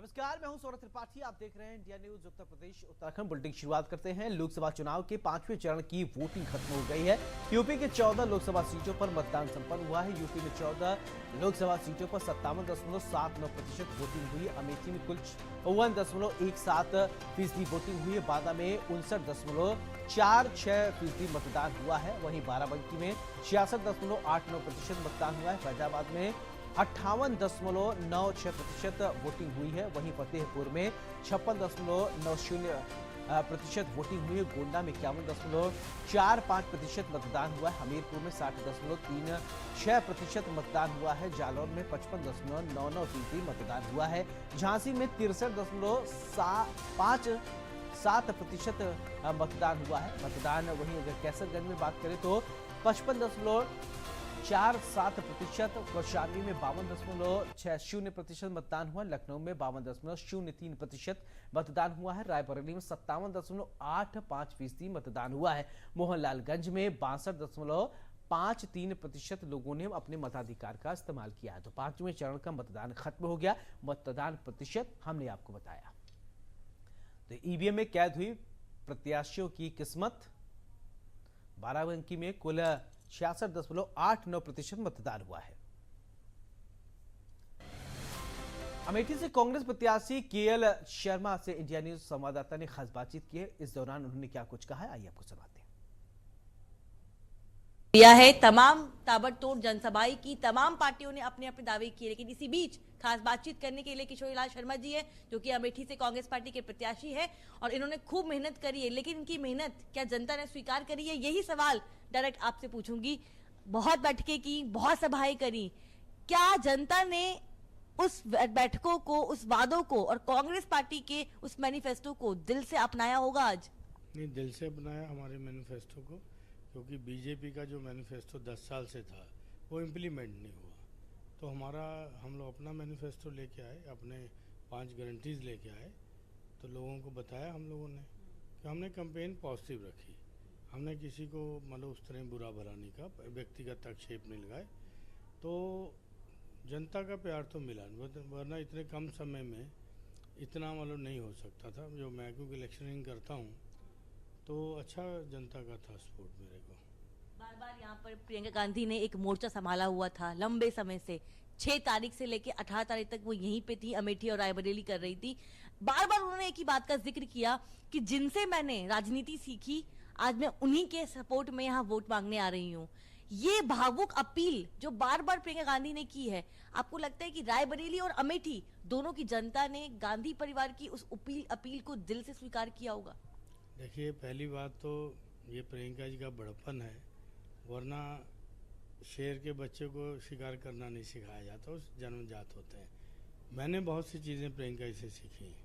नमस्कार, मैं हूं सौरभ त्रिपाठी। आप देख रहे हैं India news Uttar Pradesh Uttarakhand. Bulletin शुरुआत करते हैं। लोकसभा चुनाव के 5वें चरण की वोटिंग खत्म हो गई है। यूपी के 14 लोकसभा सीटों पर मतदान संपन्न हुआ है। यूपी में 14 लोकसभा सीटों पर 57.79% वोटिंग हुई है। अमेठी में कुल 51.17% वोटिंग हुई है। बांदा में 59.46% मतदान हुआ है। वहीं बाराबंकी में 66.89% मतदान हुआ है। फैजाबाद में 58.96% वोटिंग हुई है। वहीं फतेहपुर में 56.90% वोटिंग हुई है। गोंडा में 51.45% मतदान हुआ है। हमीरपुर में 60.36% मतदान हुआ है। जालौर में 55.99% मतदान हुआ है। झांसी में 63.57% मतदान हुआ है। मतदान वहीं अगर कैसरगंज में बात करें तो 55.47%, कौशाम्बी में 52.60% मतदान हुआ। लखनऊ में 52.03% मतदान हुआ है। रायबरेली में 57.85% मतदान हुआ है। मोहनलालगंज में 62.53% लोगों ने अपने मताधिकार का इस्तेमाल किया है। तो 5वें चरण का मतदान खत्म हो गया। मतदान प्रतिशत हमने आपको बताया। तो ईवीएम में कैद हुई प्रत्याशियों की किस्मत। बाराबंकी में कुल 66.89% मतदान हुआ है। अमेठी से कांग्रेस प्रत्याशी केएल शर्मा से इंडिया न्यूज संवाददाता ने खास बातचीत की है। इस दौरान उन्होंने क्या कुछ कहा है, आइए आपको सुनाते हैं। दिया है तमाम ताबड़तोड़ जनसभाएं की, तमाम पार्टियों ने अपने अपने दावे किए, लेकिन इसी बीच खास बातचीत करने के लिए किशोरीलाल शर्मा जी है, जो कि अमेठी से कांग्रेस पार्टी के प्रत्याशी है और इन्होंने खूब मेहनत करी है। लेकिन इनकी मेहनत क्या जनता ने स्वीकार करी है, यही सवाल डायरेक्ट आपसे पूछूंगी। बहुत बैठकें की, बहुत सभाएं करी, क्या जनता ने उस बैठकों को, उस वादों को और कांग्रेस पार्टी के उस मैनिफेस्टो को दिल से अपनाया होगा? आज नहीं, दिल से अपनाया हमारे मैनिफेस्टो को, क्योंकि बीजेपी का जो मैनिफेस्टो 10 साल से था वो इम्प्लीमेंट नहीं हुआ। तो हम लोग अपना मैनिफेस्टो लेके आए, अपने 5 गारंटीज़ लेके आए। तो लोगों को बताया हम लोगों ने कि हमने कैंपेन पॉजिटिव रखी। हमने किसी को मतलब उस तरह बुरा भला नहीं कहा, व्यक्तिगत आक्षेप नहीं लगाए। तो जनता का प्यार तो मिला, वरना इतने कम समय में इतना मतलब नहीं हो सकता था। जो मैं क्योंकि इलेक्शनिंग करता हूँ तो अच्छा जनता का था सपोर्ट मेरे को। बार बार यहाँ पर प्रियंका गांधी ने एक मोर्चा संभाला हुआ था लंबे समय से। 6 तारीख से लेकर 18 तारीख तक वो यहीं पे थी, अमेठी और रायबरेली कर रही थी। बार बार उन्होंने एक ही बात का जिक्र किया कि जिनसे मैंने राजनीति सीखी, आज मैं उन्हीं के सपोर्ट में यहाँ वोट मांगने आ रही हूँ। ये भावुक अपील जो बार बार प्रियंका गांधी ने की है, आपको लगता है कि रायबरेली और अमेठी दोनों की जनता ने गांधी परिवार की उस अपील को दिल से स्वीकार किया होगा? देखिए, पहली बात तो ये प्रियंका जी का बड़प्पन है, वरना शेर के बच्चे को शिकार करना नहीं सिखाया जाता, उस जन्मजात होते हैं। मैंने बहुत सी चीज़ें प्रियंका जी से सीखी,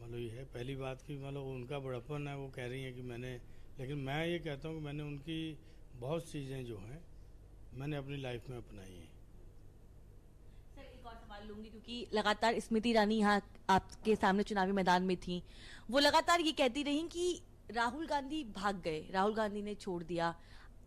मतलब ये है पहली बात कि मतलब उनका बड़प्पन है, वो कह रही हैं कि मैंने, लेकिन मैं ये कहता हूँ कि मैंने उनकी बहुत चीज़ें जो हैं मैंने अपनी लाइफ में अपनाई हैं। सर, एक और सवाल लूंगी, क्योंकि लगातार स्मृति ईरानी यहाँ आपके सामने चुनावी मैदान में थी। वो लगातार ये कहती रही कि राहुल गांधी भाग गए, राहुल गांधी ने छोड़ दिया।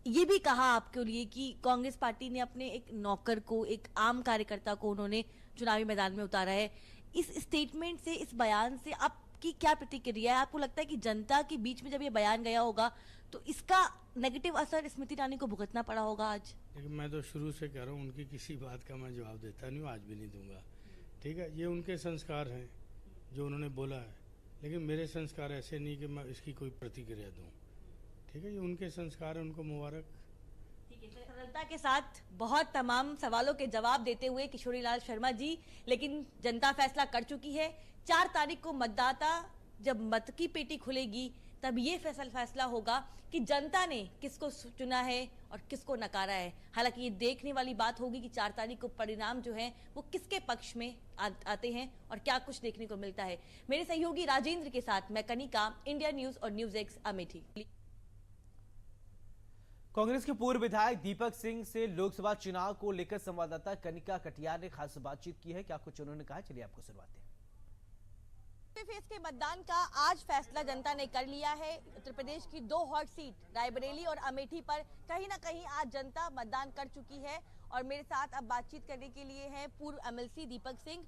ये भी कहा आपके लिए कि कांग्रेस पार्टी ने अपने एक नौकर को, एक आम कार्यकर्ता को उन्होंने चुनावी मैदान में उतारा है। इस स्टेटमेंट से, इस बयान से आपकी क्या प्रतिक्रिया है? आपको लगता है कि जनता के बीच में जब ये बयान गया होगा तो इसका नेगेटिव असर स्मृति ईरानी को भुगतना पड़ा होगा आज? लेकिन मैं तो शुरू से कह रहा हूँ, उनकी किसी बात का मैं जवाब देता नहीं हूँ, आज भी नहीं दूंगा। ठीक है, ये उनके संस्कार हैं जो उन्होंने बोला है, लेकिन मेरे संस्कार ऐसे नहीं कि मैं इसकी कोई प्रतिक्रिया दूं। ठीक है, ये उनके संस्कार हैं, उनको मुबारक। ठीक है, सरलता के साथ बहुत तमाम सवालों के जवाब देते हुए किशोरीलाल शर्मा जी, लेकिन जनता फैसला कर चुकी है। 4 तारीख को मतदाता जब मत की पेटी खुलेगी तब ये फैसला होगा कि जनता ने किसको चुना है और किसको नकारा है। हालांकि ये देखने वाली बात होगी कि 4 तारीख को परिणाम जो है वो किसके पक्ष में आते हैं और क्या कुछ देखने को मिलता है। मेरे सहयोगी राजेंद्र के साथ मैं कनिका, इंडिया न्यूज और न्यूज एक्स अमेठी। कांग्रेस के पूर्व विधायक दीपक सिंह से लोकसभा चुनाव को लेकर संवाददाता कनिका कटियार ने खास बातचीत की है। क्या कुछ उन्होंने कहा, चलिए आपको सुनवाते हैं। फेज के मतदान का आज फैसला जनता ने कर लिया है। उत्तर प्रदेश की 2 हॉट सीट रायबरेली और अमेठी पर कहीं ना कहीं आज जनता मतदान कर चुकी है और मेरे साथ अब बातचीत करने के लिए हैं पूर्व एमएलसी दीपक सिंह।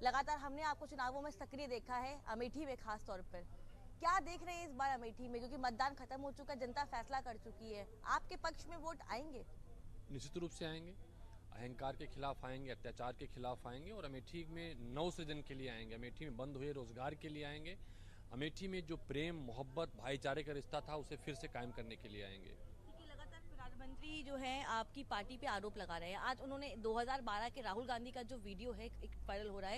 लगातार हमने आपको चुनावों में सक्रिय देखा है, अमेठी में खास तौर पर। क्या देख रहे हैं इस बार अमेठी में, क्योंकि मतदान खत्म हो चुका है, जनता फैसला कर चुकी है, आपके पक्ष में वोट आएंगे? निश्चित रूप से आएंगे, अहंकार के खिलाफ आएंगे, अत्याचार के खिलाफ आएंगे और अमेठी में नव सृजन के लिए आएंगे, अमेठी में बंद हुए रोजगार के लिए आएंगे, अमेठी में जो प्रेम मोहब्बत भाईचारे का रिश्ता था उसे फिर से कायम करने के लिए आएंगे। क्योंकि लगातार प्रधानमंत्री जो है आपकी पार्टी पे आरोप लगा रहे हैं। आज उन्होंने 2012 के राहुल गांधी का जो वीडियो है एक वायरल हो रहा है,